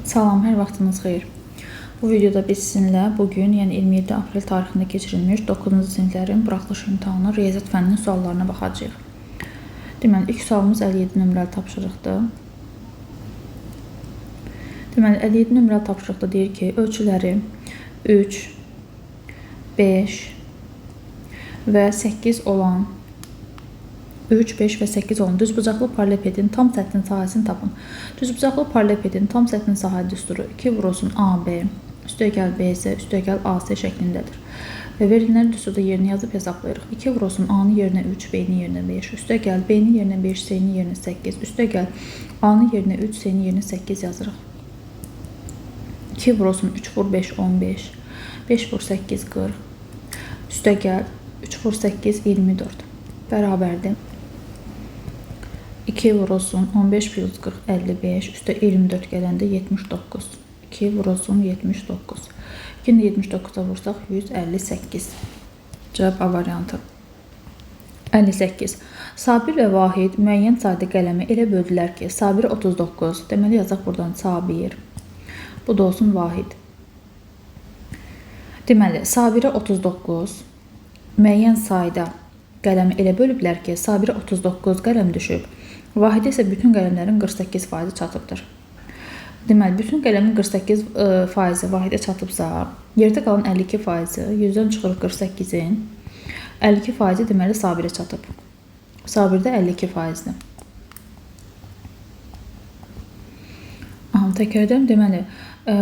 Salam, hər vaxtınız xeyir. Bu videoda biz sizinlə bugün, yəni 27 aprel tarixində keçirilmiş 9-cu siniflərin buraxılış imtahanı riyaziyyat fənninin suallarına baxacağıq. Deməli, ilk sualımız 57 nömrəli tapşırıqdır. Deməli, 57 nömrəli tapşırıqda deyir ki, ölçüləri 3, 5 və 8 olan 3, 5 və 8 olan düzbucaqlı paralelipedin tam səthinin sahəsini tapın. Düzbucaqlı paralelipedin tam səthinin sahə düsturu 2 vurulsun AB, üstəgəl BC, üstəgəl AC şəklindədir. Və verilənlər düsturda yerini yazıb hesablayırıq. 2 vurulsun A-nın yerinə 3, B-nin yerinə 5, üstəgəl B-nin yerinə 5, C-nin yerinə 8, üstəgəl A-nın yerinə 3, C-nin yerinə 8 yazırıq. 2 vurulsun 3 vur 5, 15, 5 vur 8, 40, üstəgəl 3 vur 8, 24 bərabərdir. 2 vurulsun 15 plus 40, 55, üstə 24 gələndə 79. 2 vurulsun 79. 2-ni 79'a vursaq 158. Cavab A variantı. 58. Sabir və Vahid müəyyən sayda qələmi elə böldülər ki, Sabir 39. Deməli yazaq buradan Sabir. Bu da olsun Vahid. Deməli, Sabirə 39 müəyyən sayda qələmi elə bölüblər ki, Sabirə 39 qələm düşüb. Vahidə isə bütün qələmlərin 48% çatıbdır. Deməli, bütün qələmin 48% Vahidə çatıbsa, yerdə qalan 52%, 100-dən çıxırıq 48-in, 52% deməli Sabirə çatıb. Sabirdə 52%-dir. Təkrardan deməli,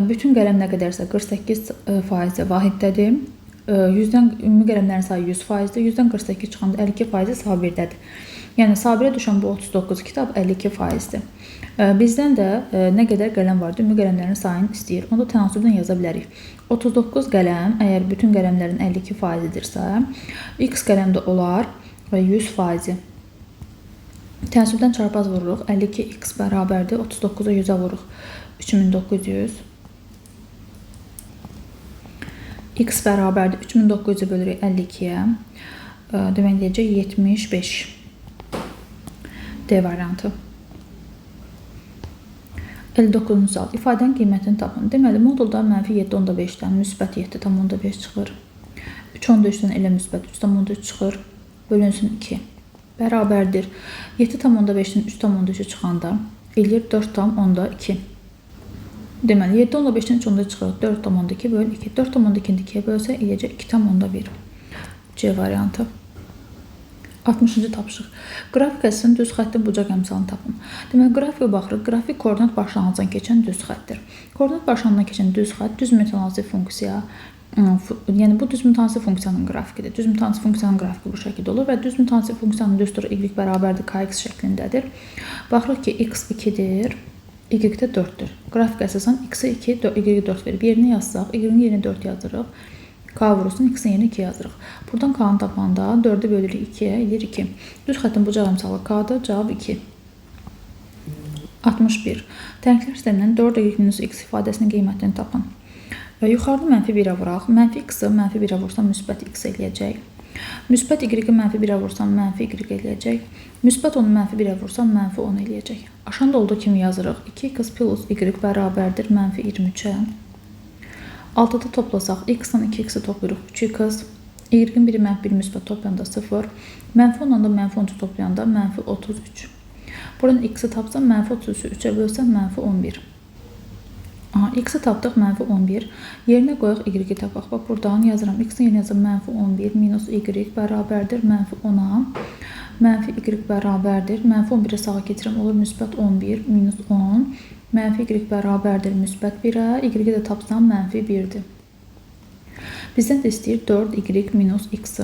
bütün qələm nə qədərsə 48% Vahiddədir. 100-dən ümumi qələmlərin sayı 100%-dir. 100-dən 48 çıxanda 52% Sabirdədir. Yəni, Sabirə düşən bu 39 kitab 52%-dir. Bizdən də nə qədər qələm var, ümumi qələmlərin sayını istəyir. Onu da tənasübdən yaza bilərik. 39 qələm, əgər bütün qələmlərin 52%-dirsə, x qələmdə olar və 100%. Tənasübdən çarpaz vururuq. 52x bərabərdir. 39'a 100'ə vururuq. 3900. X bərabərdir. 3900'ü bölürük 52'yə. Demək deyəcək 75. D variantı. 59-cu sual. İfadənin qiymətini tapın. Deməli, modulda -7,5-dən müsbət 7,5 çıxır. 3,3-dən elə müsbət 3,3 çıxır. Bölünsün 2. Bərabərdir. 7,5-dən 3,3 çıxanda eləyir 4,2. Deməli, 7,5-dən 3,3 çıxır. 4,2 böl 2. 4,2-ni 2-yə bölsə eləyəcək 2,1. C variantı. 60-cı tapşırıq. Qrafik əsasının düz xəttin bucaq əmsalını tapın. Deməli, qrafikə baxırıq. Qrafik koordinat başlanğıcından keçən düz xəttir. Koordinat başlanğıcından keçən düz xətt düz mütənasib funksiya, yəni bu düz mütənasib funksiyanın qrafikidir. Düz mütənasib funksiyanın qrafiki bu şəkildə olur və düz mütənasib funksiyanın düsturu y bərabərdir kx şəklindədir. Baxırıq ki, x 2-dir, y də 4-dür. Qrafik əsasən x-i 2, y-i 4 verib. Yerinə yazsaq, y-in yerinə 4 yazırıq. K vurulsun, x-in yerinə 2 yazırıq. Buradan K-nı tapanda 4'ü bölürük 2-yə, edir 2. Düz xəttin bucaq əmsalı K-da, cavab 2. 61. Tərkiblər sistemindən 4y-x ifadəsinin qiymətini tapın. Yuxarıda -1-ə vuraq. -x-i -1-ə vursam müsbət x eləyəcək. Müsbət y-i -1-ə vursam -y eləyəcək. Müsbət 10-u -1-ə vursam -10 eləyəcək. Aşağıda olduğu kimi yazırıq. 2x plus y bərabərdir -23-ə. 6-da toplasaq, x-dan 2x-i toplayırıq 3x, y-in biri -1 müsbət toplayanda 0, -10-dan da -13 toplayanda -33. Buradan x-i tapsam, -33-ü 3-ə bölsəm, -11. X-i tapdıq, -11. Yerinə qoyaq, y-i tapaq. Bax, buradan yazıram, x-in yerinə yazıram, -11 minus y bərabərdir, -10-a. -y bərabərdir, -11-i sağa keçirəm, olur müsbət 11 minus 10. -y bərabərdir müsbət 1-ə, y-i də tapsam -1-dir. Bizdən də istəyir 4y minus x-i.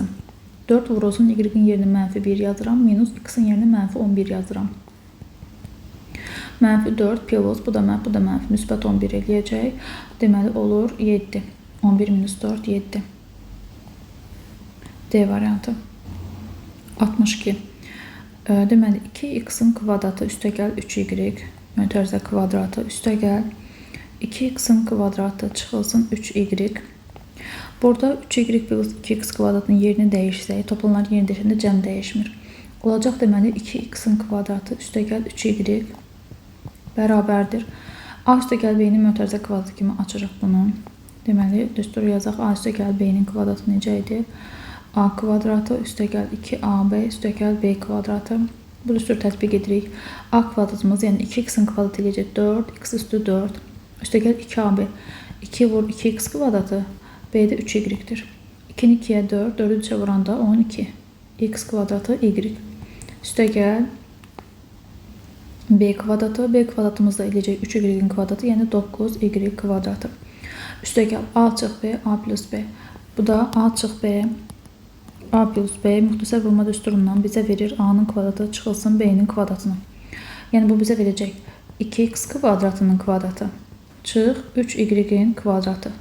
4 vurulsun, y-in yerinə -1 yazıram, minus x-in yerinə -11 yazıram. -4 plus, bu da müsbət 11 eləyəcək. Deməli, olur 7. 11 minus 4, 7. D variantı. 62. Deməli, 2x-in kvadratı üstəgəl 3y mötərizə kvadratı üstəgəl 2x-in kvadratı çıxılsın 3y. Burada 3y plus 2x kvadratının yerini dəyişsək, toplananların yerini dəyişəndə cəm dəyişmir. Olacaq deməli 2x-in kvadratı üstəgəl 3y bərabərdir. A üstəgəl B-nin mötərizə kvadratı kimi açırıq bunu. Deməli, düstur yazaq. A üstəgəl B-nin kvadratı necə idi? A kvadratı üstəgəl 2AB üstəgəl B kvadratı. Bu düstur tətbiq edirik. A kvadratımız, yəni 2x-in kvadratı eləyəcək 4x üstü 4 üstəgəl 2AB 2 vur 2x kvadratı B-də 3y-dir. 2-ni 2-yə 4, 4-ü 3-ə vuranda 12 x kvadratı y üstəgəl B kvadratı. B kvadratımız da eləyəcək 3y-in kvadratı, yəni 9y kvadratı. Üstəgəl A çıx B, A plus B. Bu da A çıx B, A plus B müxtəsər vurma düsturundan bizə verir A-nın kvadratı çıxılsın B-nin kvadratını. Yəni bu bizə verəcək 2x kvadratının kvadratı çıx 3y-in kvadratı.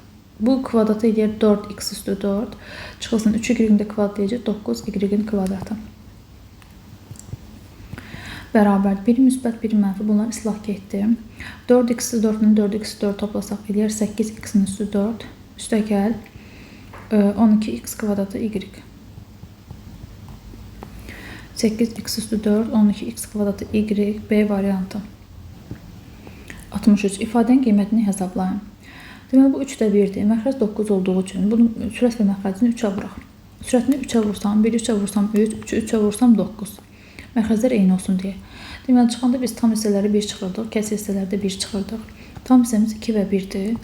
Bu kvadratı eləyər 4x üstü 4 çıxılsın 3y-in də kvadrat eləyəcək 9y-in kvadratı. Bərabər biri müsbət, biri mənfi. Bunlar islah getdi. 4x-i 4-ün 4x-i 4 toplasaq eləyər 8x-in üstü 4 üstəgəl 12x kvadratı y. 8x üstü 4, 12x kvadratı y, B variantı. 63. İfadənin qiymətini hesablayın. Deməli, bu 3-də 1-dir. Məxrəc 9 olduğu üçün bunun sürət və məxrəcini 3-ə vuraq. Sürətini 3-ə vursam, 1-i 3-ə vursam 3, 3-ü 3-ə vursam 9. Məxrəclər eyni olsun deyə. Deməli, çıxanda biz tam hissələri 1 çıxırdıq, kəsr hissələrdə 1 çıxırdıq. Tam hissəmiz 2 və 1-dir.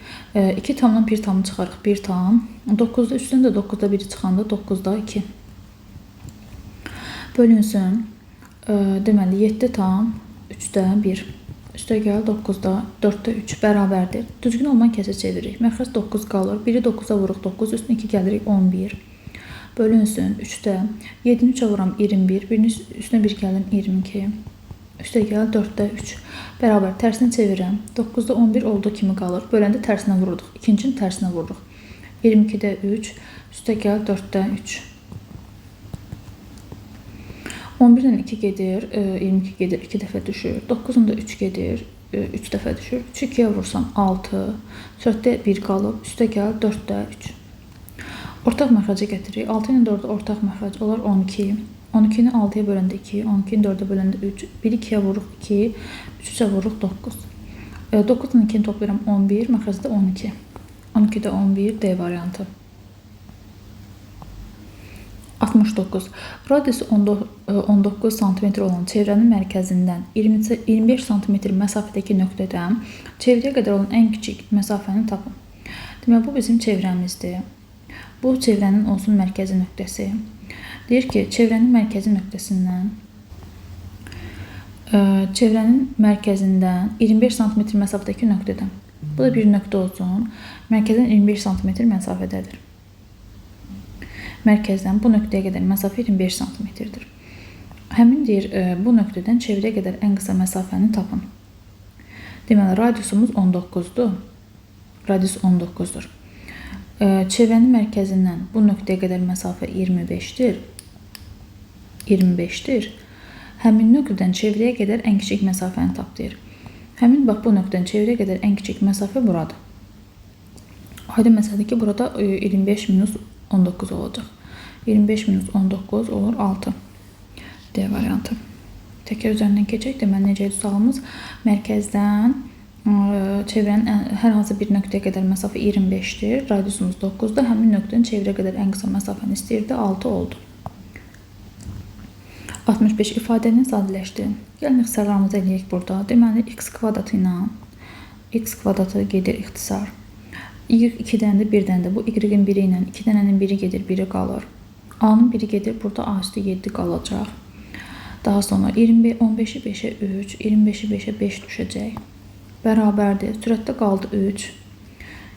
2 tamdan 1 tamı çıxarıq, 1 tam. 9-da 3-dən də 9-da 1-i çıxanda 9-da 2. Bölünsün. Deməli, 7 tam 3-də 1. Üstəgəl 9-da 4-də 3 bərabərdir. Düzgün olmayan kəsə çeviririk. Məxrəc 9 qalır. 1-i 9-a vuruq 9, üstünə 2 gəlirik 11. Bölünsün 3-də 7-ni 3-ə vuram 21, 1-in üstünə 1 gəlim 22. Üstəgəl 4-də 3 bərabər. Tərsini çevirəm. 9-da 11 olduğu kimi qalır. Böləndə tərsinə vururuq. İkincinin tərsinə vururuq. 22-də 3 üstəgəl 4-də 3. 11-dən 2 gedir, 22 gedir, 2 dəfə düşür. 9-da 3 gedir, 3 dəfə düşür. 3-ü 2-yə vursam 6, sürətdə 1 qalıb, üstəgəl 4-də 3. Ortaq məxrəcə gətiririk. 6 ilə 4-də ortaq məxrəc olar 12. 12-ni 6-ya böləndə 2, 12-ni 4-ə böləndə 3, 1-i 2-yə vururuq 2, 3-ə vururuq 9. 9-dan 2-ni toplayıram 11, məxrəcdə 12. 12-də 11, D variantı. 69. Radiusu 19 cm olan çevrənin mərkəzindən 25 cm məsafədəki nöqtədən çevrəyə qədər olan ən kiçik məsafəni tapın. Deməli, bu bizim çevrəmizdir. Bu çevrənin olsun mərkəzi nöqtəsi. Deyir ki, çevrənin mərkəzindən 25 cm məsafədəki nöqtədən. Bu da bir nöqtə olsun. Mərkəzdən 25 cm məsafədədir. Mərkəzdən bu nöqtəyə qədər məsafə 25 cm-dir. Həmin deyir, bu nöqtədən çevrəyə qədər ən qısa məsafəni tapın. Deməli, radiusumuz 19-dur. Radius 19-dur. Çevrənin mərkəzindən bu nöqtəyə qədər məsafə 25-dir. 25-dir. Həmin nöqtədən çevrəyə qədər ən kiçik məsafəni tap deyir. Həmin bax, bu nöqtədən çevrəyə qədər ən kiçik məsafə buradır. Aydın məsələdir ki, burada 25 minus 19 olacaq. 25 minus 19 olur 6. D variantı. Təkrar üzərindən keçək. Deməli, necə idi sualımız? Mərkəzdən çevrənin hər hansı bir nöqtəyə qədər məsafə 25-dir. Radiusumuz 9-dur. Həmin nöqtənin çevrəyə qədər ən qısa məsafəni istəyirdi. 6 oldu. 65. İfadəni sadələşdirin. Gəlin, ixtisarlarımızı eləyək burada. Deməli, x kvadratı ilə x kvadratı gedir ixtisar. Y2-dən də 1-dən də bu y-in biri ilə 2 dənənin biri gedir, biri qalır. A-nın biri gedir, burada A üstü 7 qalacaq. Daha sonra 15-i 5-ə 3, 25-i 5-ə 5 düşəcək. Bərabərdir. Sürətdə qaldı 3,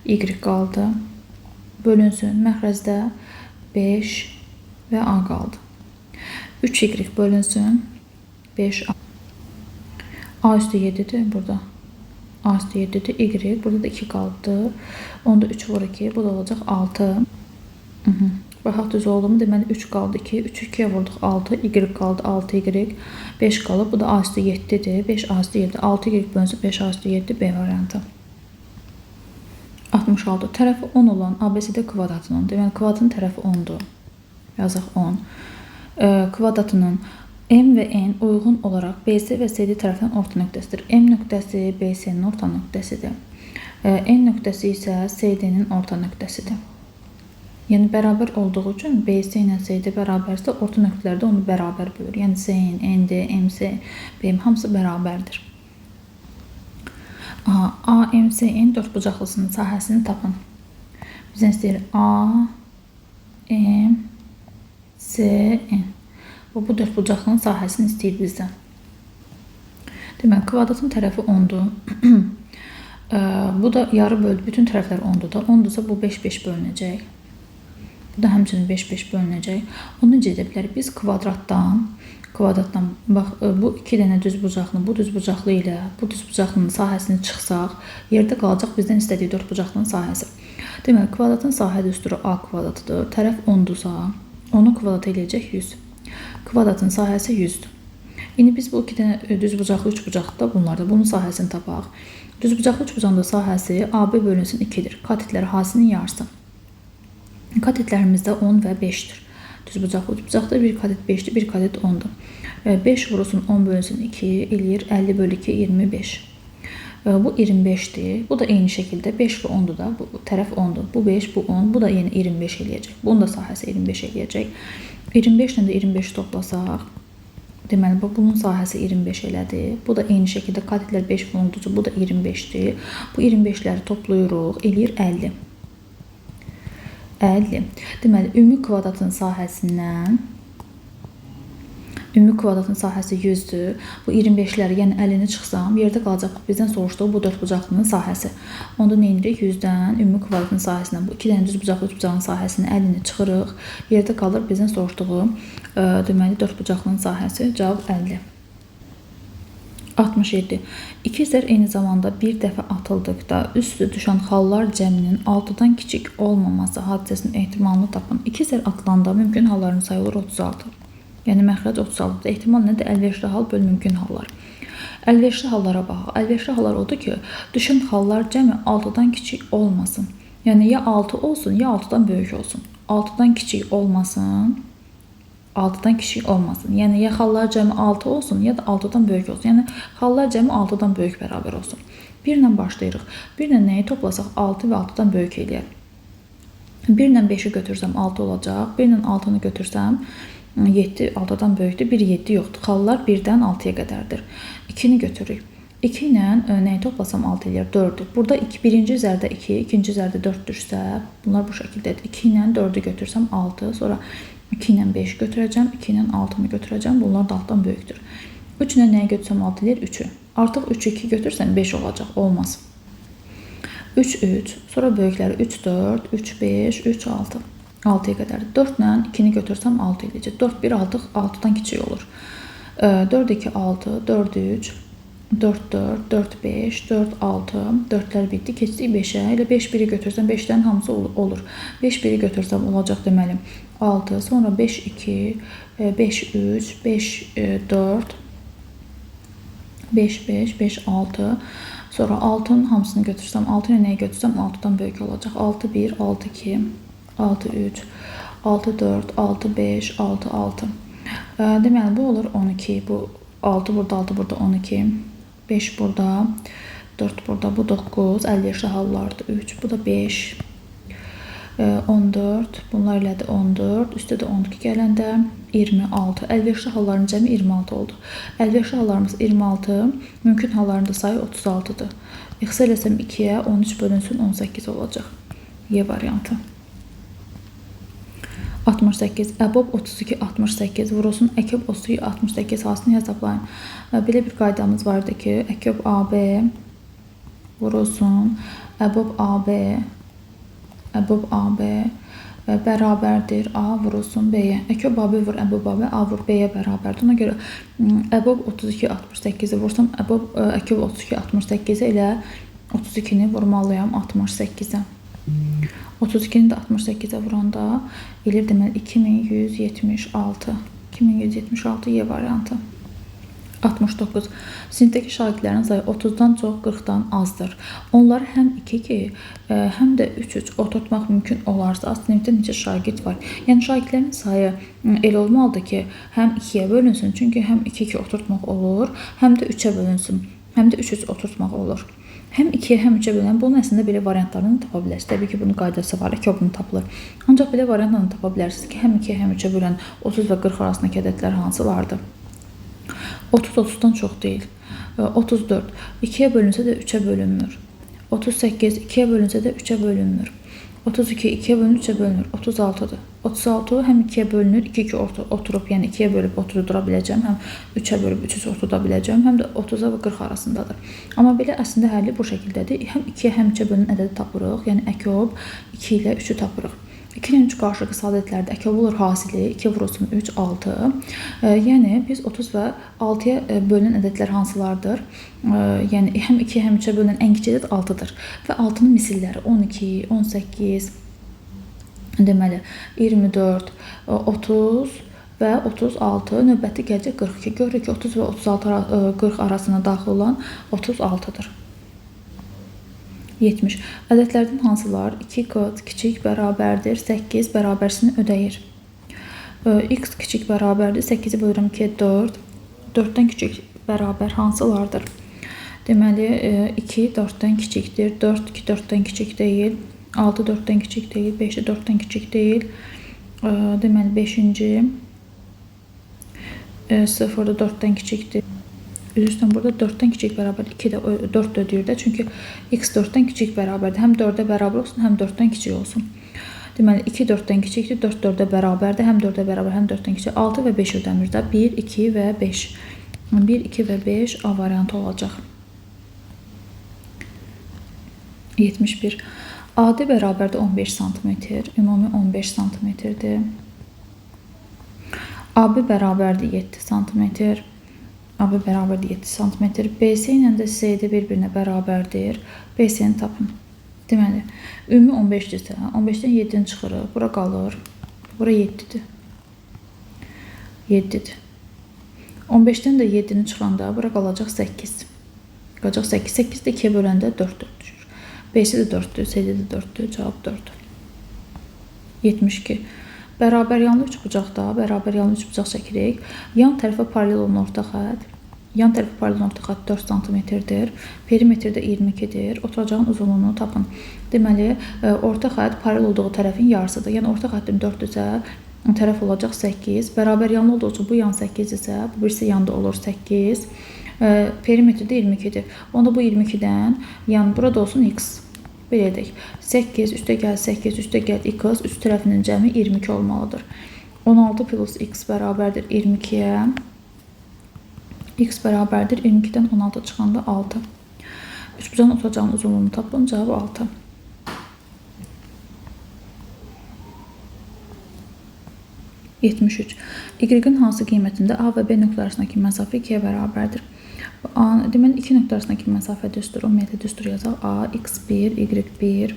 y qaldı. Bölünsün. Məxrəcdə 5 və A qaldı. 3y bölünsün. 5A. A üstü 7-dir burada. A üstü 7-dir, y. Burada da 2 qaldı. Onda 3 vur 2. Bu da olacaq 6. Baxaq düz oldu mu? Deməli 3 qaldı 2. 3'ü 2'yə vurduq 6. Y qaldı 6y. 5 qalıb. Bu da A üstü 7-dir. 5 A üstü 7. 6y bölünsün 5 A üstü 7. B variantı. 66. Tərəfi 10 olan ABCD kvadratının. Deməli kvadratın tərəfi 10'dur. Yazaq 10. Kvadratının M və N uyğun olaraq BC və CD tərəfindən orta nöqtəsidir. M nöqtəsi BC-nin orta nöqtəsidir. N nöqtəsi isə CD-nin orta nöqtəsidir. Yəni bərabər olduğu üçün BC ilə CD bərabərsə orta nöqtələrdə onu bərabər bölür. Yəni CN, ND, MC, BM hamısı bərabərdir. AMCN dördbucaqlısının sahəsini tapın. Bizdən istəyir AMCN. Bu dördbucaqlının sahəsini istəyir bizdən. Deməli, kvadratın tərəfi 10-dur. Bu da yarı böldü. Bütün tərəflər 10-dur da. 10-dursa bu 5-5 bölünəcək. Bu da həmçinin 5-5 bölünəcək. Onu necə edə bilərik? Biz kvadratdan, bax, bu iki dənə düzbucaqlı, bu düzbucaqlı ilə bu düzbucaqlının sahəsini çıxsaq, yerdə qalacaq bizdən istədiyi dördbucaqlının sahəsi. Deməli, kvadratın sahə düsturu A kvadratıdır. Tərəf 10-dursa, onu kvadrat eləyəcək 100. Kvadratın sahəsi 100-dür. İndi biz bu iki dənə düzbucaqlı üçbucaqlıda bunlarda bunun sahəsini tapaq. Düzbucaqlı üçbucağında sahəsi AB bölünsün 2-dir. Katetlər hasinin yarısı. Katetlərimizdə 10 və 5-dir. Düzbucaqlı üçbucaqda bir katet 5-dir, bir katet 10-dur. 5 vurulsun 10 bölünsün 2 eləyir 50 bölü 2 25. Bu 25-dir. Bu da eyni şəkildə 5 və 10-dur da. Bu tərəf 10-dur. Bu 5, bu 10. Bu da yenə 25 eləyəcək. Bunun da sahəsi 25 eləyəcək. 25 ilə də 25 toplasaq, deməli, bunun sahəsi 25 elədi. Bu da eyni şəkildə katetlər 5 və 10-dur. Bu da 25-dir. Bu 25-ləri toplayırıq. Eləyir 50. 50. Deməli, ümumi kvadratın sahəsindən ümumi kvadratın sahəsi 100-dür. Bu 25-ləri, yəni 50-ni çıxsam, yerdə qalacaq bizdən soruşduğu bu dördbucaqlının sahəsi. Onda nə edirik? 100-dən ümumi kvadratın sahəsindən bu iki dənə düzbucaqlı üçbucağın sahəsinin 50-ni çıxırıq. Yerdə qalır bizdən soruşduğu deməli dördbucaqlının sahəsi. Cavab 50. 67. İki zər eyni zamanda bir dəfə atıldıqda üstü düşən xallar cəminin 6-dan kiçik olmaması hadisəsinin ehtimalını tapın. İki zər atılanda mümkün halların sayı olur 36. Yəni məxrəc 36-dır. Ehtimal nədir? Əlverişli hal böl mümkün hallar. Əlverişli hallara baxaq. Əlverişli hallar odur ki, düşən xallar cəmi 6-dan kiçik olmasın. Yəni ya 6 olsun, ya 6-dan böyük olsun. 6-dan kiçik olmasın, 6-dan kiçik olmasın. Yəni ya xallar cəmi 6 olsun, ya da 6-dan böyük olsun. Yəni xallar cəmi 6-dan böyük bərabər olsun. 1 ilə başlayırıq. 1 ilə nəyi toplasaq 6 və 6-dan böyük eləyər. 1 ilə 5-i götürsəm 6 olacaq. 1 ilə 6-nı götürsəm 7 6-dan böyükdür. 1 7 yoxdur. Xallar 1-dən 6-ya qədərdir. 2-ni götürürük. 2 ilə nəyi toplasam 6 eləyər? 4-dür. Burada birinci üzərdə 2, ikinci üzərdə 4-dürsə, bunlar bu şəkildədir. 2 ilə 4-ü götürsəm 6, sonra 2 ilə 5 götürəcəm, 2 ilə 6-nı götürəcəm. Bunlar da altdan böyükdür. 3 ilə nəyi götürsəm 6 eləyər? 3-ü. Artıq 3-ü 2 götürsəm 5 olacaq. Olmaz. 3 3, sonra böyükləri 3 4, 3 5, 3 6. 6-ya qədərdir. 4 ilə 2-ni götürsəm 6 eləyəcək. 4 1 6 6-dan kiçik olur. 4 2 6, 4 3, 4 4, 4 5, 4 6, 4-lər bitdi. Keçdik 5-ə. Elə 5 1-i götürsəm 5-lərin hamısı olur. 5 1-i götürsəm olacaq deməli 6, sonra 5 2, 5 3, 5 4, 5 5, 5 6. Sonra 6-nın hamısını götürsəm, 6 ilə nəyi götürsəm 6-dan böyük olacaq. 6 1, 6 2, 6 3, 6 4, 6 5, 6 6. Deməli bu olur 12. Bu 6 burada, 6 burada 12. 5 burada, 4 burada, bu 9. Əlverişli hallardır. 3, bu da 5. 14. Bunlar ilədir 14. Üstə də 12 gələndə 26. Əlverişli halların cəmi 26 oldu. Əlverişli hallarımız 26. Mümkün hallarında sayı 36-dır. İxtisar eləsəm 2-yə 13 bölünsün 18 olacaq. Y variantı. 68. Əbob 32 68 vurulsun əkəb 32 68 hasını hesablayın. Belə bir qaydamız vardı ki, əkəb AB vurulsun əbob AB bərabərdir A vurulsun B-yə. Əkəb AB vur əbob AB, A vur B-yə bərabərdir. Ona görə əbob 32 68-i vursam əkəb 32 68-i ilə 32-ni vurmalıyam 68-ə. 32-ni də 68-ə vuranda eləyir deməli 2176. 2176 Y variantı. 69. Sinifdəki şagirdlərin sayı 30-dan çox, 40-dan azdır. Onları həm 2-2, həm də 3-3 oturtmaq mümkün olarsa, sinifdə neçə şagird var? Yəni şagirdlərin sayı elə olmalıdır ki, həm 2-yə bölünsün, çünki həm 2-2 oturtmaq olur, həm də 3-ə bölünsün, həm də 3-3 oturtmaq olur. Həm 2-yə, həm 3-ə bölünən, bunun əslində belə variantlarını tapa bilərsiniz. Təbii ki, bunun qaydası var, ki, bunu tapılır. Ancaq belə variantlarını tapa bilərsiniz ki, həm 2-yə, həm 3-ə bölən 30 və 40 arasındakı ədədlər hansı vardır? 30 30-dan çox deyil. 34 2-yə bölünsə də 3-ə bölünmür. 38 2-yə bölünsə də 3-ə bölünmür. 32 2-yə bölünür, 3-ə bölünür. 36-dır. 36 həm 2-yə bölünür, 2-2 oturub, yəni 2-yə bölüb oturdura biləcəm, həm 3-ə bölüb 3-3 oturda biləcəm, həm də 30-a və 40 arasındadır. Amma belə əslində həlli bu şəkildədir. Həm 2-yə, həm 3-ə bölünən ədədi tapırıq, yəni əkob 2 ilə 3-ü tapırıq. 2 ilə 3 qarşılıqlı sadə ədədlərdə əkob olur hasili 2 vurulsun 3 6. Yəni biz 30 və 6-ya bölünən ədədlər hansılardır? Yəni həm 2-yə, həm 3-ə bölünən ən kiçik ədəd 6-dır. Və 6-nın misilləri 12, 18, deməli 24, 30 və 36, növbəti gələcək 42. Görürük ki, 30 və 36 40 arasına daxil olan 36-dır. 70. Ədədlərdən hansılar 2 qat kiçik bərabərdir, 8 bərabərsini ödəyir. X kiçik bərabərdir, 8-i bölürəm 2-yə 4. 4-dən kiçik bərabər hansılardır? Deməli, 2 4-dən kiçikdir, 4 2 4-dən kiçik deyil, 6 4-dən kiçik deyil, 5 də 4-dən kiçik deyil. Deməli, 5-ci 0 da 4-dən kiçikdir. Üzüstən burada 4-dən kiçik bərabər 2 də 4 ödəyir də. Çünki x 4-dən kiçik bərabərdir. Həm 4-ə bərabər olsun, həm 4-dən kiçik olsun. Deməli 2 4-dən kiçikdir, 4 4-ə bərabərdir. Həm 4-ə bərabər, həm 4-dən kiçik. 6 və 5 ödəmir də. 1, 2 və 5. 1, 2 və 5 A variantı olacaq. 71. AD bərabərdir 15 sm, ümumi 15 sm-dir. AB bərabərdir 7 sm. AB bərabərdir 7 sm. BC ilə də CD bir-birinə bərabərdir. BC-ni tapın. Deməli, ümumi 15-dirsə, 15-dən 7-ni çıxırıq. Bura qalır. Bura 7-dir. 7-dir. 15-dən də 7-ni çıxanda bura qalacaq 8. Qalacaq 8. 8 də 2-yə böləndə 4 düşür. BC də 4-dür, CD də 4-dür. Cavab 4-dür. 72. Bərabər yanlı üçbucaqda bərabər yanlı üçbucaq çəkirik. Yan tərəfə paralel olan orta xətt. Yan tərəfə paralel olan orta xətt 4 sm-dir. Perimetr də 22-dir. Oturacağın uzunluğunu tapın. Deməli, orta xətt paralel olduğu tərəfin yarısıdır. Yəni orta xəttin 4-dürsə, tərəf olacaq 8. Bərabər yanlı olduğu üçün bu yan 8 isə, bu birisi yanda olur 8. Perimetr də 22-dir. Onda bu 22-dən, yəni burada olsun x. Belə edək. 8 üstə gəl 8 üstə gəl x üst tərəfinin cəmi 22 olmalıdır. 16 plus x bərabərdir 22-yə. X bərabərdir 22-dən 16 çıxanda 6. Üçbucağın oturacağın uzunluğunu tapın. Cavabı 6. Y-in hansı qiymətində A və B nöqtə arasındakı məsafə 2-yə bərabərdir? Deməli, 2 nöqtə arasındakı məsafə düstur, ümumiyyətlə düstur yazaq. A, x1, y1.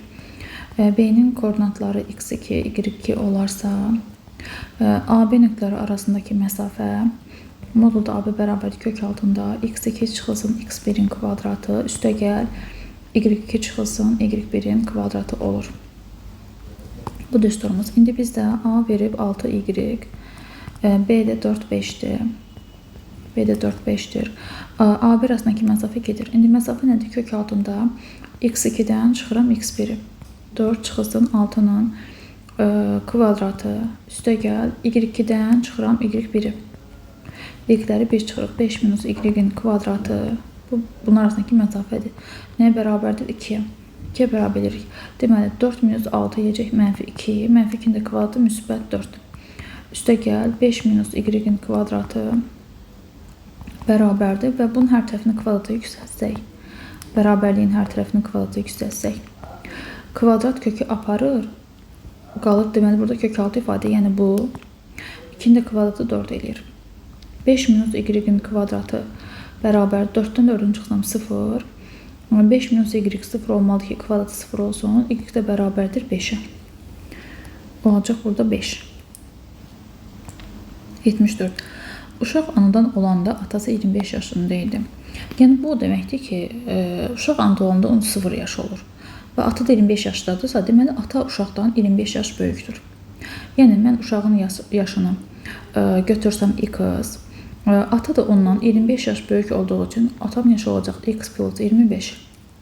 B-nin koordinatları x2, y2 olarsa, AB nöqtələri arasındakı məsafə, modulda AB bərabərdir kök altında, x2 çıxılsın, x1-in kvadratı, üstə gəl, y2 çıxılsın, y1-in kvadratı olur. Bu düsturumuz. İndi bizdə A verib 6y, B də 4-5-dir. B də 4-5-dir. AB arasındakı məsafə gedir. İndi məsafə nədir? Kök altında x2-dən çıxıram x1-i. 4 çıxılsın 6-nın kvadratı. Üstə gəl. Y2-dən çıxıram y1-i. Y-ləri 1 çıxırıq. 5 minus y-in kvadratı. Bunun arasındakı məsafədir. Nəyə bərabərdir? 2-yə. 2-yə bərabər edirik. Deməli, 4 minus 6 yiyəcək mənfi 2. Mənfi 2-nin də kvadratı müsbət 4. Üstə gəl. 5 minus y-in kvadratı bərabərdir və bunun hər tərəfini kvadratı yüksəltsək. Bərabərliyin hər tərəfini kvadratı yüksəltsək. Kvadrat kökü aparır. Qalır, deməli, burada kök altı ifadə, yəni bu. 2-nin də kvadratı 4 eləyir. 5 minus y-in kvadratı bərabər 4-dən 4-ün çıxsam 0. 5 minus y 0 olmalıdır ki, kvadratı 0 olsun. Y də bərabərdir 5-ə. Olacaq burada 5. 74. uşaq anadan olanda atası 25 yaşında idi. Yəni bu o deməkdir ki, uşaq anadan olanda 0 yaş olur. Və ata da 25 yaşdadırsa, deməli ata uşaqdan 25 yaş böyükdür. Yəni mən uşağın yaşını götürsəm x, ata da ondan 25 yaş böyük olduğu üçün atam yaşı olacaq x plus 25.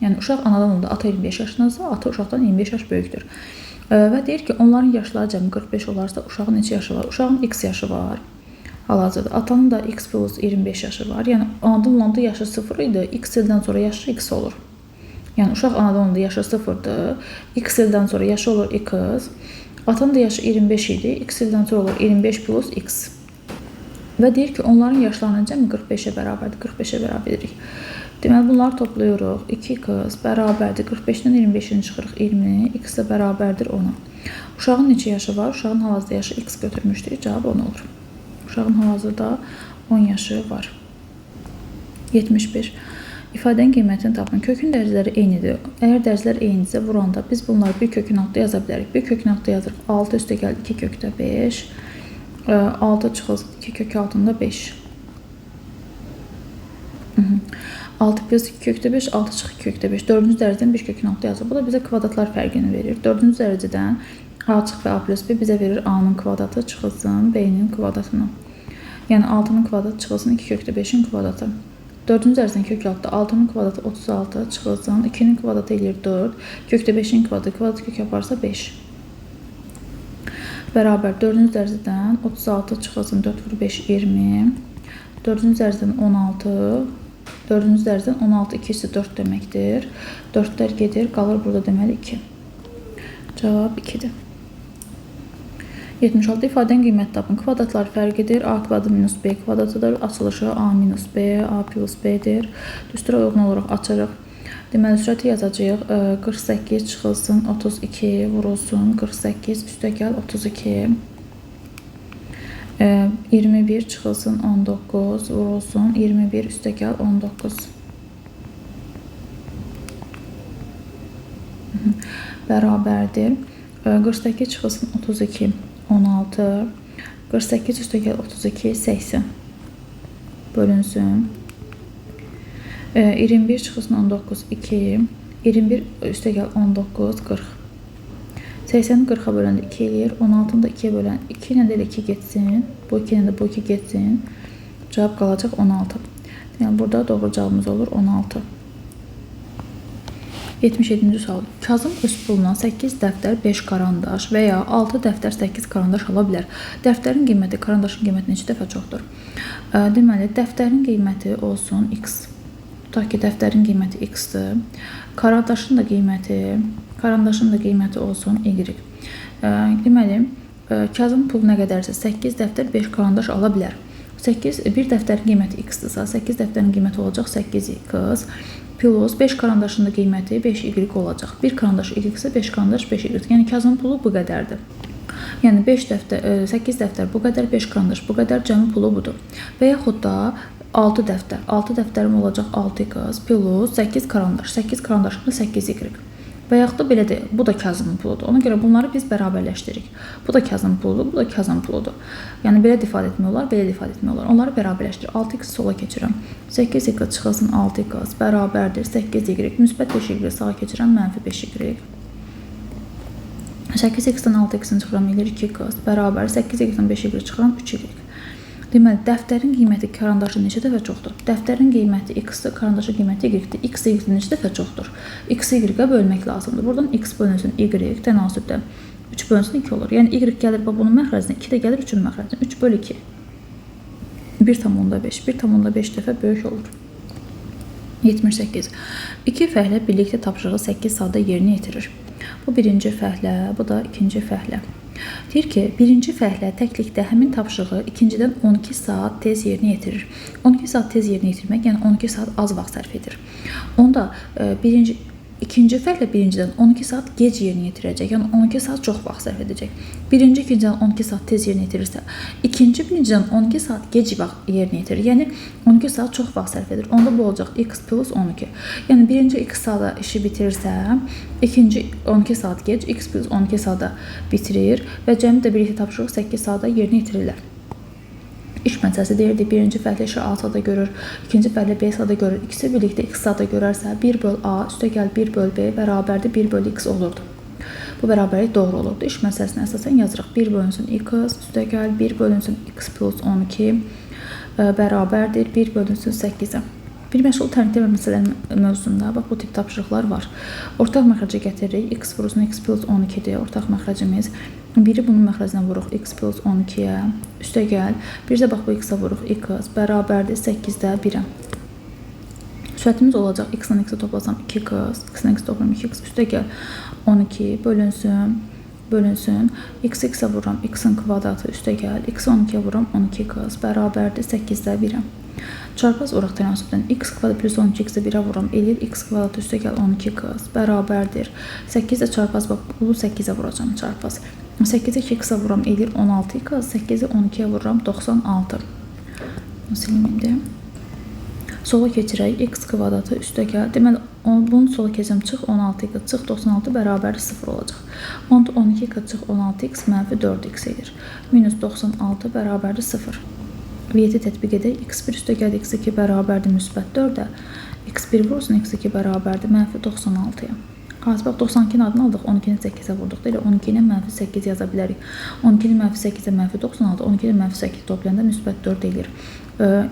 Yəni uşaq anadan olanda ata 25 yaşındadırsa, ata uşaqdan 25 yaş böyükdür. Və deyir ki, onların yaşları cəmi 45 olarsa, uşağın neçə yaşı var? Uşağın x yaşı var. Hal-hazırda atanın da x plus 25 yaşı var. Yəni anadan olanda yaşı 0 idi, x ildən sonra yaşı x olur. Yəni uşaq anadan olanda yaşı 0-dır, x ildən sonra yaşı olur x. Atanın da yaşı 25 idi, x ildən sonra olur 25 plus x. Və deyir ki, onların yaşlarının cəmi 45-ə bərabərdir, 45-ə bərabər edirik. Deməli, bunları toplayırıq. 2x bərabərdir, 45-dən 25-ini çıxırıq 20, x də bərabərdir 10-a. Uşağın neçə yaşı var? Uşağın hal-hazırda yaşı x götürmüşdür, cavab 10 olur. Uşağın hal-hazırda 10 yaşı var. 71. İfadənin qiymətini tapın. Kökün dərəcələri eynidir. Əgər dərəcələr eynidirsə, vuranda biz bunları bir kökün altında yaza bilərik. Bir kökün altında yazırıq. 6 üstə gəl 2 kökdə 5. 6 çıxılsın 2 kök altında 5. 6 plus 2 kökdə 5, 6 çıx 2 kökdə 5. 4-cü dərəcədən bir kökün altında yazılır. Bu da bizə kvadratlar fərqini verir. 4-cü dərəcədən A çıx və A plus B bizə verir A-nın kvadratı çıxılsın B-nin kvadratını. Yəni 6-nın kvadratı çıxılsın 2 kökdə 5-in kvadratı. 4-cü dərəcədən kök altda 6-nın kvadratı 36 çıxılsın 2-nin kvadratı eləyir 4. Kökdə 5-in kvadratı, kvadrat kök yaparsa 5. Bərabər 4-cü dərəcədən 36 çıxılsın 4 vur 5 20. 4-cü dərəcədən 16. 4-cü dərəcədən 16 2 isə 4 deməkdir. 4-lər gedir, qalır burada deməli 2. Cavab 2-dir. 76 ifadənin qiyməti tapın. Kvadratlar fərqidir. A kvadrat minus B kvadratıdır. Açılışı A minus B, A plus B-dir. Düstura uyğun olaraq açırıq. Deməli, sürəti yazacağıq. 48 çıxılsın 32 vurulsun 48 üstə gəl 32. 21 çıxılsın 19 vurulsun 21 üstə gəl 19. Bərabərdir. 48 çıxılsın 32 16. 48 üstə gəl 32 80. Bölünsün. 21 çıxılsın 19 2. 21 üstə gəl 19 40. 80-i 40-a böləndə 2 eləyir. 16-nı da 2-yə bölən 2 ilə də 2 getsin. Bu 2 ilə də bu 2 getsin. Cavab qalacaq 16. Yəni burada doğru cavabımız olur 16. 77-ci sual. Kazım öz puluna 8 dəftər, 5 karandaş və ya 6 dəftər, 8 karandaş ala bilər. Dəftərin qiyməti karandaşın qiyməti neçə dəfə çoxdur? Deməli, dəftərin qiyməti olsun x. Tutaq ki, dəftərin qiyməti x-dir. Karandaşın da qiyməti olsun y. Deməli, Kazım pul nə qədərsə 8 dəftər, 5 karandaş ala bilər. Bir dəftərin qiyməti x-dırsa, 8 dəftərin qiyməti olacaq 8x plus 5 karandaşın da qiyməti 5y olacaq. 1 karandaş y isə 5 karandaş 5y. Yəni Kazım pulu bu qədərdir. Yəni 8 dəftər bu qədər, 5 karandaş bu qədər, cəmi pulu budur. Və yaxud da 6 dəftər. 6 dəftərim olacaq 6x plus 8 karandaş. 8 karandaşım da 8y. Və yaxud da belə deyil, bu da Kazımın puludur. Ona görə bunları biz bərabərləşdiririk. Bu da Kazımın puludur, bu da Kazımın puludur. Yəni belə də ifadə etmək olar, belə də ifadə etmək olar. Onları bərabərləşdirir. 6x sola keçirəm. 8y çıxılsın 6x bərabərdir 8y. Müsbət 5y sağa keçirəm, mənfi 5y. 8x-dən 6x-in çıxıram, eləyir 2x bərabər 8y-dən 5y çıxıram, 3y. Deməli, dəftərin qiyməti karandaşın neçə dəfə çoxdur? Dəftərin qiyməti x-dir, karandaşın qiyməti y-dir. X y-dən neçə dəfə çoxdur? X-i y-ə bölmək lazımdır. Buradan x bölünsün y, tənasübdə 3 bölünsün 2 olur. Yəni y gəlir bunun məxrəcinə, 2 də gəlir 3-ün məxrəcinə. 3 bölü 2. 1,5. 1,5 dəfə böyük olur. 78. 2 fəhlə birlikdə tapşırığı 8 saatda yerinə yetirir. Bu birinci fəhlə, bu da ikinci fəhlə. Deyir ki, birinci fəhlə təklikdə həmin tapşırığı ikincidən 12 saat tez yerinə yetirir. 12 saat tez yerinə yetirmək, yəni 12 saat az vaxt sərf edir. Onda ikinci fəhlə birincidən 12 saat gec yerinə yetirəcək, yəni 12 saat çox vaxt sərf edəcək. Birinci ikincidən 12 saat tez yerinə yetirirsə, ikinci birincidən 12 saat gec vaxt yerinə yetirir, yəni 12 saat çox vaxt sərf edir. Onda bu olacaq x plus 12. Yəni birinci x saata işi bitirirsə, ikinci 12 saat gec x plus 12 saata bitirir və cəmi də birlikdə tapşırıq 8 saata yerinə yetirirlər. İş məsələsi deyirdi, birinci fərqli işi A sada görür, ikinci fərqli B sada görür. İkisi birlikdə X sada görərsə 1 böl A üstəgəl 1 böl B bərabərdir 1 böl X olurdu. Bu bərabərlik doğru olurdu. İş məsələsinə əsasən yazırıq. 1 bölünsün X üstəgəl 1 bölünsün X plus 12 bərabərdir 1 bölünsün 8-ə. Bir məşğul tərkib məsələnin mövzusunda bax bu tip tapşırıqlar var. Ortaq məxrəcə gətiririk. X vurulsun X plus 12-dir ortaq məxrəcimiz. Biri bunun məxrəcinə vuruq X plus 12-yə üstəgəl. Bir də bax bu X-ə vuruq X bərabərdir 8-də 1-ə. Sürətimiz olacaq. X-lə X-ə toplasam 2X, X-lə X toplam 2X üstəgəl 12 bölünsün. X-ə vururam X-in kvadratı üstəgəl. X-ə 12-yə vururam 12X bərabərdir 8-də 1-ə. Çarpaz oraq tənasübdən x kvadrat plus 12x-ə 1-ə vururam. Eləyir x kvadrat üstəgəl 12x bərabərdir. 8-də çarpaz bax bunu 8-ə vuracam çarpaz. 8-ə 2x-ə vururam. Eləyir 16x. 8-ə 12-yə vururam 96. Silim indi. Sola keçirək x kvadratı üstəgəl. Deməli bunu sola keçirəm çıx 16x çıx 96 bərabərdir 0 olacaq. 12x çıx 16x mənfi 4x edir. Minus 96 bərabərdir 0. V7 tətbiq edək. X1 üstəgəl x2 bərabərdir müsbət 4-ə. X1 vurulsun x2 bərabərdir mənfi 96-ya. Bax 92-nin adını aldıq, 12-ni 8-ə vurduq. Elə 12-ni mənfi 8 yaza bilərik. 12-ni mənfi 8-ə mənfi 96, 12-ni mənfi 8 toplayanda müsbət 4 edir.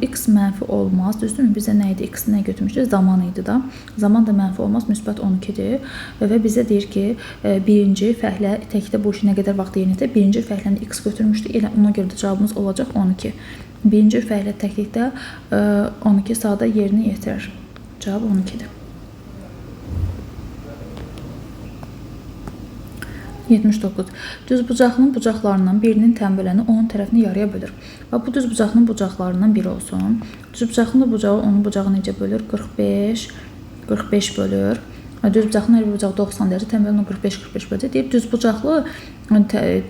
X mənfi olmaz. Düzdürmü? Bizə nə idi? X nə götürmüşdür? Zaman idi da. Zaman da mənfi olmaz. Müsbət 12-dir. Və bizə deyir ki, birinci fəhlə təkdə bu işi nə qədər vaxt yerinə yetir? Birinci fəhləni X götürmüşdür. Elə ona görə də cavabımız olacaq 12. Birinci fəhlə təklikdə 12 saata yerini yetirir. Cavab 12-dir. 79. Düzbucaqlının bucaqlarından birinin tənbələni onun tərəfini yarıya bölür. Və bu düzbucaqlının bucaqlarından biri olsun. Düzbucaqlının bucağı onun bucağı necə bölür? 45 bölür. Düzbucaqlının hər bir bucağı 90 dərəcə, tənbəlini 45 böləcək. Deyib düzbucaqlı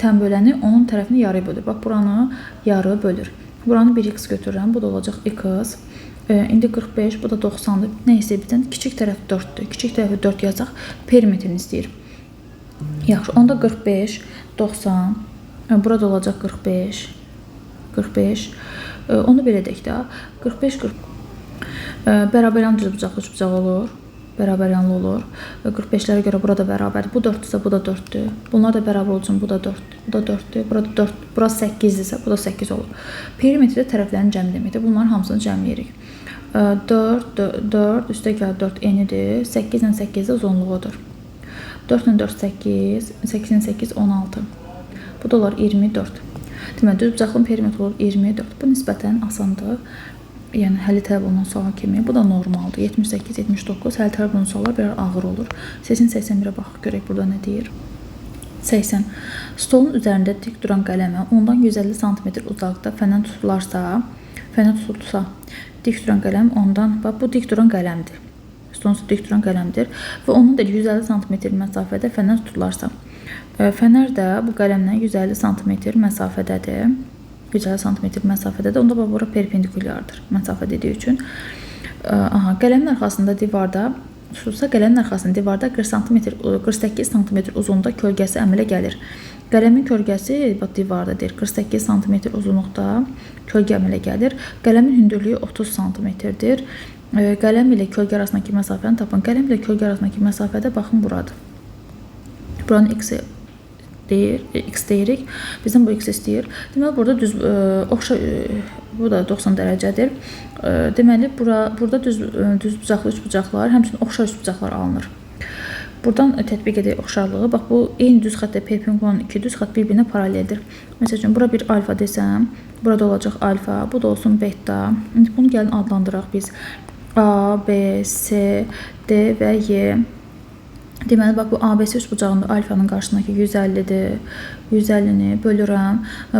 tənbələni onun tərəfini yarıya bölür. Bax buranı yarı bölür. Buranı 1x götürürəm. Bu da olacaq x. İndi 45, bu da 90-dır. Nə istəyir bizdən? Kiçik tərəf 4-dür. Kiçik tərəfi 4 yazaq. Perimetrini istəyir. Yaxşı, onda 45, 90, burada olacaq 45, onu belə edək də, 45, bərabəryanlı düzbucaqlı üçbucaq olur, bərabəryanlı olur, 45-lərə görə burada bərabərdir, bu 4-dürsə, bu da 4-dür, bunlar da bərabər olsun, bu da 4-dür, bu da 4-dür, burada 4, burası 8-dirsə, bu da 8 olur. Perimetrdə tərəflərin cəmi deməkdir, bunların hamısını cəmləyirik. 4 üstəgəl 4 enidir, 8 ilə 8 də uzunluğudur. 4 ilə 4, 8, 8 ilə 8, 16. Bu da olar 24. Deməli, düzbucaqlının perimetri olur 24. Bu nisbətən asandır. Yəni, həli tələb olunan sual kimi. Bu da normaldır. 78, 79. Həli tələb olunan suallar biraz ağır olur. 80-81-ə baxıq, görək burada nə deyir. 80. Stolun üzərində dik duran qələmə ondan 150 cm uzaqda fənər tutulsa, dik duran qələm ondan, bax, bu dik duran qələmdir. Stolun dik duran qələmdir və onun da 150 cm məsafədə fənər tutularsa. Fənər də bu qələmdən 150 cm məsafədədir. 150 cm məsafədədir. Onda bura perpendikulyardır məsafə dediyi üçün. Qələmin arxasında divarda tutulsa, qələmin arxasında divarda 48 cm uzunluqda kölgəsi əmələ gəlir. Qələmin kölgəsi divardadır. 48 cm uzunluqda kölgə əmələ gəlir. Qələmin hündürlüyü 30 cm-dir. Qələm ilə kölgə arasındakı məsafəni tapın. Qələm ilə kölgə arasındakı məsafədə baxın buradır. Buranın x deyirik. Bizdən bu x istəyir. Deməli, burada bu da 90 dərəcədir. Deməli, burada düzbucaqlı üçbucaqlar, həmçinin oxşar üçbucaqlar alınır. Buradan tətbiq edək oxşarlığı. Bax, bu eyni düz xəttə perpendikular olan iki düz xətt bir-birinə paraleldir. Məsəl üçün, bura bir alfa desəm, burada olacaq alfa, bu da olsun beta. İndi bunu gəlin adlandıraq biz. A, B, C, D və Y. Deməli, bax, bu ABC üçbucağında alfanın qarşısındakı 150-dir. 150-ni bölürəm.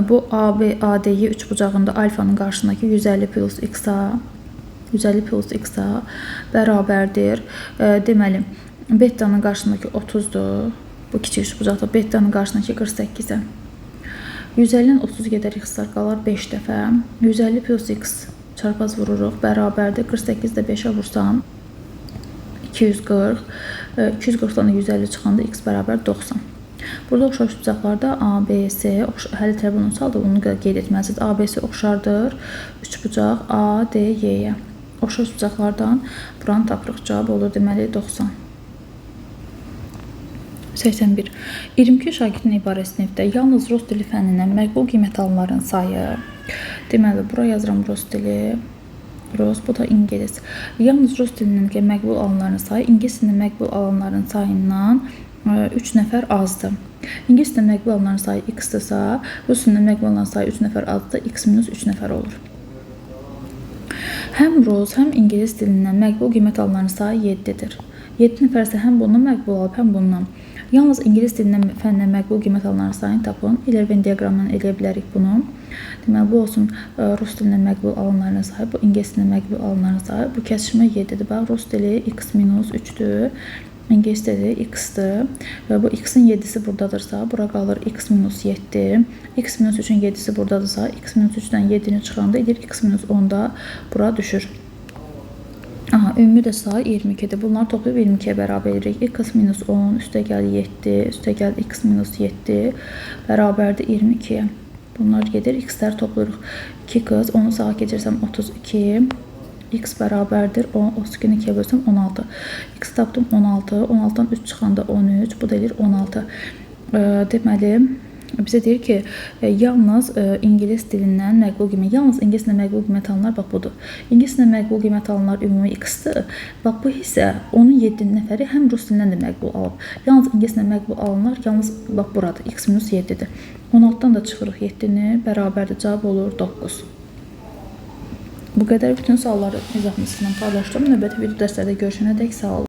Bu ADY üçbucağında alfanın qarşısındakı 150 plus x-a bərabərdir. Deməli, betanın qarşısındakı 30-dur. Bu kiçik üçbucaqda betanın qarşısındakı 48-ə. 150-dən 30 gedər x-lar qalar 5 dəfə. 150 plus x çarpaz vururuq, bərabərdir. 48-də 5-ə vursam 240. 240-dan 150 çıxanda x bərabər 90. Burada oxşar üçbucaqlarda A, B, C həll tərəfi olsaydı onu qeyd etməlisiniz. A, B, C oxşardır. Üçbucaq A, D, Y-yə. Oxşar üçbucaqlardan buranı tapırıq. Cavab olur deməli 90. 81. 22 şagirdin ibarəsi sinifdə yalnız rus dili fənnindən məqbul qiymət alanların sayı. Deməli, bura yazıram rus dili. Rus, bu da ingilis. Yalnız rus dilindən məqbul alanların sayı ingilis dilində məqbul alanların sayından 3 nəfər azdır. İngilis dilində məqbul alanların sayı x-dırsa, rus dilində məqbul alanların sayı 3 nəfər azdır, x minus 3 nəfər olur. Həm rus, həm ingilis dilindən məqbul qiymət alanların sayı 7-dir. 7 nəfərsə həm bundan məqbul alıb, həm bundan. Yalnız ingilis dilindən fəndən məqbul qiymət alanların sayını tapın. İlerven diaqramından eləyə bilərik bunu. Deməli, bu olsun rus dilindən məqbul alanların sayı, bu ingilis dilindən məqbul alanların sayı. Bu kəsişmə 7-dir. Bax, rus dili x minus 3-dür. İngilis dili x-dir. Və bu x-in 7-si buradadırsa, bura qalır x minus 7. X minus 3-ün 7-si buradadırsa, x minus 3-dən 7-ni çıxanda edir x minus 10-da bura düşür. Aha, ümumi də sayı 22-dir. Bunları toplayıb 22-yə bərabər edirik. X minus 10 üstə gəl 7, üstə gəl x minus 7 bərabərdir 22-yə. Bunlar gedir, x-ləri toplayırıq. 2 qız, onu sağa keçirsəm 32. X bərabərdir 32-ni 2-yə bölsəm 16. X tapdım 16. 16-dan 3 çıxanda 13. Bu da edir 16. Deməli, bizə deyir ki, yalnız ingilis dilindən məqbul qiymət, yalnız ingilis dilində məqbul qiymət alanlar bax budur. İngilis dilində məqbul qiymət alanlar ümumi x-dir. Bax bu hissə onun 7 nəfəri həm rus dilindən də məqbul alıb. Yalnız ingilis dilində məqbul alanlar yalnız bax buradır. X minus 7-dir. 16-dan da çıxırıq 7-ni, bərabərdir, cavab olur 9. Bu qədər bütün sualları izahımızla paylaşdım. Növbəti video dərslərdə görüşənədək sağ olun.